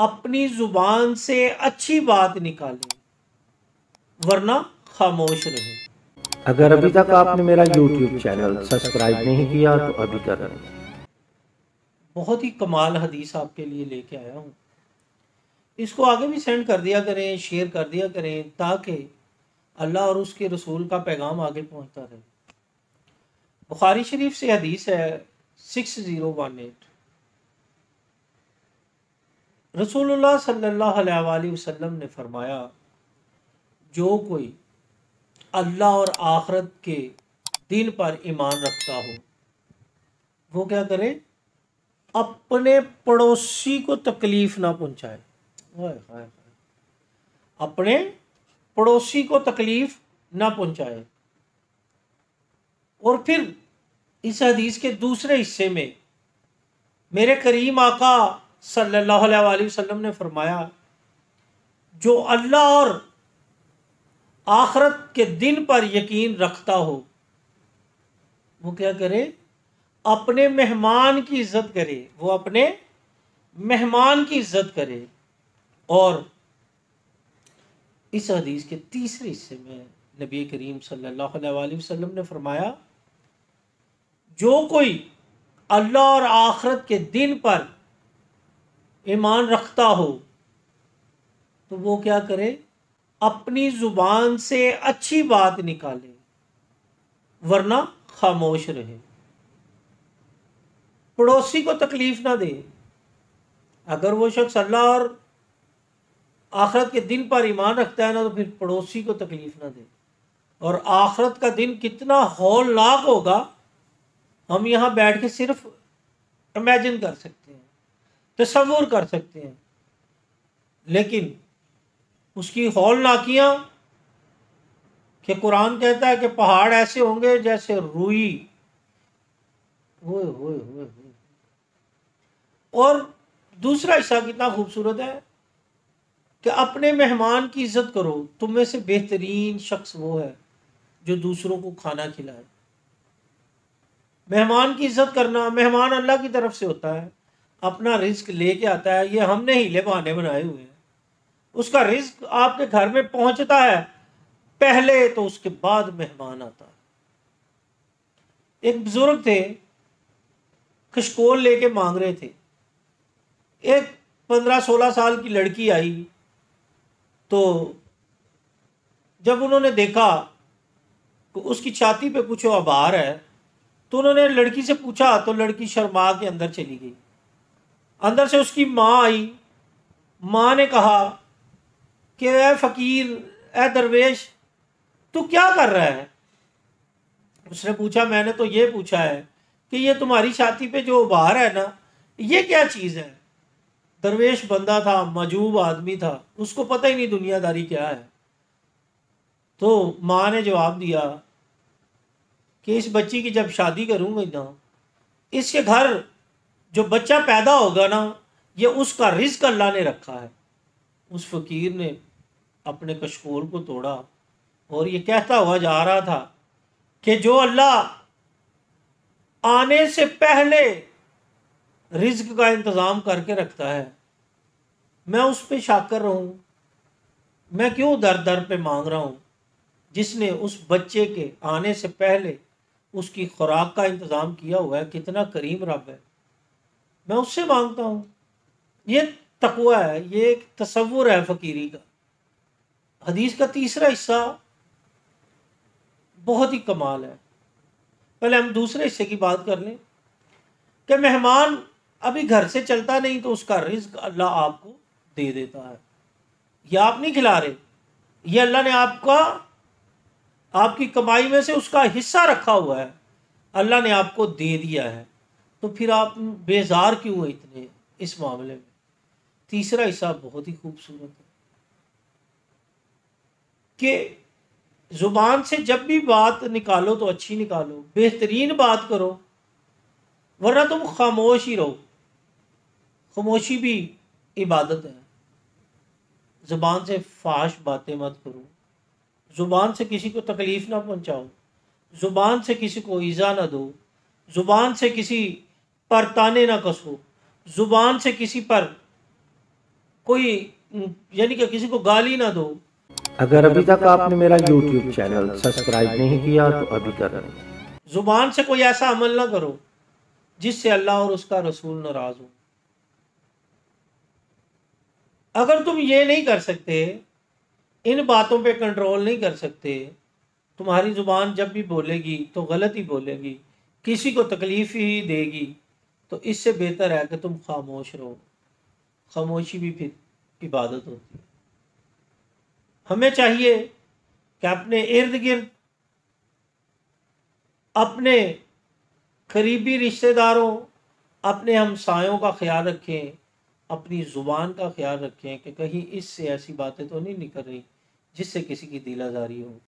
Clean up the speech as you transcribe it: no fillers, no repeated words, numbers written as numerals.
अपनी जुबान से अच्छी बात निकालें, वरना खामोश रहें। अगर अभी तक आपने मेरा YouTube चैनल सब्सक्राइब नहीं किया तो अभी कर लें। बहुत ही कमाल हदीस आपके लिए लेके आया हूँ। इसको आगे भी सेंड कर दिया करें, शेयर कर दिया करें, ताकि अल्लाह और उसके रसूल का पैगाम आगे पहुँचता रहे। बुखारी शरीफ से हदीस है 6018। रसूलुल्लाह सल्लल्लाहु अलैहि वसल्लम ने फरमाया, जो कोई अल्लाह और आखिरत के दिन पर ईमान रखता हो, वो क्या करे? अपने पड़ोसी को तकलीफ ना पहुंचाए। हाय हाय हाय। अपने पड़ोसी को तकलीफ ना पहुंचाए। और फिर इस हदीस के दूसरे हिस्से में मेरे करीम आका सल्लल्लाहु अलैहि वसल्लम ने फरमाया, जो अल्लाह और आखिरत के दिन पर यकीन रखता हो, वो क्या करे? अपने मेहमान की इज्जत करे। वो अपने मेहमान की इज्जत करे। और इस हदीस के तीसरे हिस्से में नबी करीम सल्लल्लाहु अलैहि वसल्लम ने फरमाया, जो कोई अल्लाह और आखिरत के दिन पर ईमान रखता हो, तो वो क्या करे? अपनी जुबान से अच्छी बात निकाले, वरना खामोश रहे। पड़ोसी को तकलीफ ना दे। अगर वो शख्स अल्लाह और आखिरत के दिन पर ईमान रखता है ना, तो फिर पड़ोसी को तकलीफ ना दे। और आखिरत का दिन कितना हौलनाक होगा, हम यहाँ बैठ के सिर्फ इमेजिन कर सकते हैं, तसव्वुर कर सकते हैं। लेकिन उसकी हौलनाकियाँ कि कुरान कहता है कि पहाड़ ऐसे होंगे जैसे रुई। होए। और दूसरा हिस्सा कितना खूबसूरत है कि अपने मेहमान की इज्जत करो। तुम में से बेहतरीन शख्स वो है जो दूसरों को खाना खिलाए। मेहमान की इज्जत करना, मेहमान अल्लाह की तरफ से होता है, अपना रिस्क लेके आता है। ये हमने हीले बहाने बनाए हुए हैं। उसका रिस्क आपके घर में पहुंचता है पहले, तो उसके बाद मेहमान आता है। एक बुजुर्ग थे, खशकोल लेके मांग रहे थे। एक 15-16 साल की लड़की आई, तो जब उन्होंने देखा कि उसकी छाती पे कुछ आभार है, तो उन्होंने लड़की से पूछा, तो लड़की शर्मा के अंदर चली गई। अंदर से उसकी माँ आई। माँ ने कहा कि ए फकीर, ए दरवेश, तू क्या कर रहा है? उसने पूछा, मैंने तो ये पूछा है कि ये तुम्हारी छाती पे जो आभार है ना, ये क्या चीज़ है? दरवेश बंदा था, मजूब आदमी था, उसको पता ही नहीं दुनियादारी क्या है। तो माँ ने जवाब दिया कि इस बच्ची की जब शादी करूँगी ना, इसके घर जो बच्चा पैदा होगा ना, ये उसका रिस्क अल्लाह ने रखा है। उस फकीर ने अपने कशकोल को तोड़ा और ये कहता हुआ जा रहा था कि जो अल्लाह आने से पहले रिज्क का इंतज़ाम करके रखता है, मैं उस पर शाकर रहूं। मैं क्यों दर दर पे मांग रहा हूं? जिसने उस बच्चे के आने से पहले उसकी खुराक का इंतज़ाम किया हुआ है, कितना करीम रब है, मैं उससे मांगता हूं। ये तकवा है, ये एक तसव्वुर है फ़कीरी का। हदीस का तीसरा हिस्सा बहुत ही कमाल है। पहले हम दूसरे हिस्से की बात कर लें कि मेहमान अभी घर से चलता नहीं, तो उसका रिज्क अल्लाह आपको दे देता है। ये आप नहीं खिला रहे, ये अल्लाह ने आपकी कमाई में से उसका हिस्सा रखा हुआ है, अल्लाह ने आपको दे दिया है। तो फिर आप बेजार क्यों हैं इतने इस मामले में? तीसरा हिस्सा बहुत ही खूबसूरत है कि जुबान से जब भी बात निकालो तो अच्छी निकालो, बेहतरीन बात करो, वरना तुम खामोश ही रहो। खामोशी भी इबादत है। जुबान से फाश बातें मत करो। जुबान से किसी को तकलीफ ना पहुंचाओ। जुबान से किसी को ईज़ा ना दो। जुबान से किसी पर ताने ना कसो। जुबान से किसी पर कोई यानी कि किसी को गाली ना दो। अगर अभी तक आपने मेरा YouTube चैनल सब्सक्राइब नहीं किया तो अभी कर लें। जुबान से कोई ऐसा अमल ना करो जिससे अल्लाह और उसका रसूल नाराज हो। अगर तुम ये नहीं कर सकते, इन बातों पे कंट्रोल नहीं कर सकते, तुम्हारी जुबान जब भी बोलेगी तो गलत ही बोलेगी, किसी को तकलीफ ही देगी, तो इससे बेहतर है कि तुम खामोश रहो। खामोशी भी फिर इबादत होती है। हमें चाहिए कि अपने इर्द गिर्द अपने करीबी रिश्तेदारों, अपने हमसायों का ख्याल रखें, अपनी ज़ुबान का ख्याल रखें कि कहीं इससे ऐसी बातें तो नहीं निकल रही जिससे किसी की दिल आज़ारी हो।